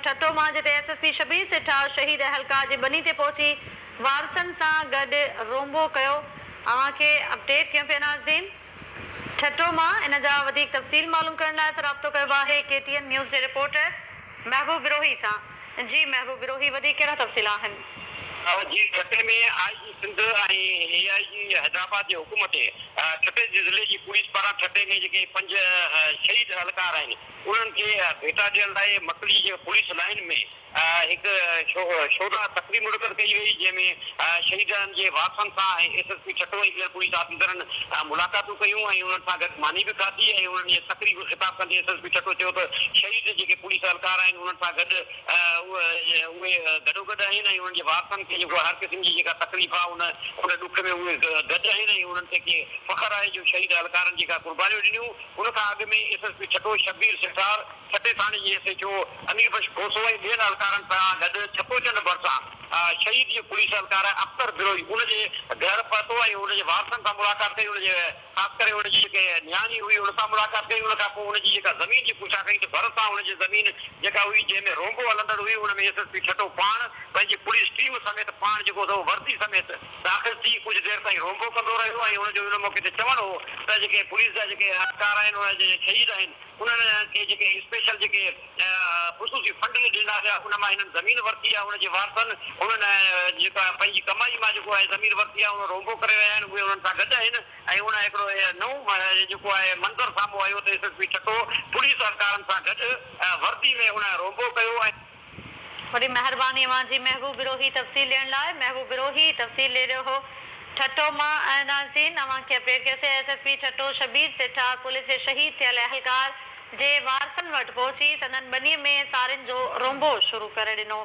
ठटो मां जिते एसएसपी शबीर सेठा शहीद अहलकार जे बनी ते पहुची वारसनि सां गॾु रोंबो कयो। अव्हांखे अपडेट कयूं पिया नाज़रीन। ठटो मां इन जा वधीक तफ़सील मालूम करण लाइ राब्तो कयो आहे केटीएन न्यूज़ जे रिपोर्टर महबूब विरोही सां। जी महबूब विरोही, वधीक कहिड़ा तफ़सील आहिनि? जी, ठटे में आईजी सिंध एआईजी हैदराबाद के हुकुम ते ठटे ज़िले की पुलिस पारां ठटे में जेके 5 शहीद अहलकार आहिनि उन्हनि खे भेटा ॾियण लाइ मकड़ी जे पुलिस लाइन में हिकु शोधा तकरीब मुनक़द कई वई, जंहिंमें शहीदनि जे वारसनि सां एसएसपी ठटो ऐं पुलिस ऑफिसरनि मुलाक़ातूं कयूं ऐं उन्हनि सां गॾु मानी बि खाधी ऐं उन्हनि जे तकरीब ख़िताब कंदे एसएसपी ठटो चयो त शहीद जेके पुलिस अहलकार आहिनि उन्हनि सां गॾु उहे गॾोगॾु आहिनि ऐं उन्हनि जे वारसनि खे जेको हर क़िस्म जी जेका तकलीफ़ आहे उन ॾुख में उहे गॾु आहिनि ऐं उन्हनि ते के फ़ख्रु आहे जो शहीद अहलकारनि जेका कुर्बानियूं ॾिनियूं। उन खां अॻु में एसएसपी ठटो शबीर सेठार ठटे थाणे जे एसएचओ अमीर बख्श खोसो ऐं ॿियनि अहलकारनि सां गॾु छपोचंद भरिसां शहीद जे पुलिस अहलकार अख्तर विरोही उनजे घर पहुतो ऐं उनजे वारसनि सां मुलाक़ात कई। उनजे ख़ासि करे उनजी जेके न्याणी हुई उन सां मुलाक़ात कई। उन खां पोइ उनजी जेका ज़मीन जी पुछा कई त भरिसां उनजी ज़मीन जेका हुई जंहिंमें रोंबो हलंदड़ हुई उन में एसएसपी ठटो पाण पंहिंजी पुलिस टीम समेत पाण जेको वर्दी समेत दाख़िल थी कुझु देरि ताईं रोंबो कंदो रहियो ऐं उनजो उन मौक़े ते चवणु हो त जेके पुलिस जा जेके अहलकार आहिनि उन जे शहीद आहिनि उन्हनि खे जेके स्पेशल जेके ख़ुशूसी फंड ॾिना विया उन मां हिननि ज़मीन वरिती आहे। उनजे वारसनि उन्हनि जेका पंहिंजी कमाई मां जेको आहे ज़मीन वरिती आहे उन रोंबो करे विया आहिनि, उहे उन्हनि सां गॾु आहिनि ऐं उन हिकिड़ो नओं जेको आहे मंज़र साम्हूं आयो त एसएसपी ठटो पुलिस अहलकारनि सां गॾु वर्दी में उन रोंबो कयो। वॾी महिरबानी अव्हांजी महबूब विरोही तफ़सील ॾियण लाइ। महबूब विरोही तफ़सील ॾेई रहियो हो ठटो मां। नाज़रीन, अव्हांखे अपडेट कयोसीं एसएसपी ठटो शबीर सेठा पुलिस जे शहीद थियल अहलकार जे वारसनि वटि पहुची संदन बनीअ में सारिन जो रोंबो शुरू करे ॾिनो।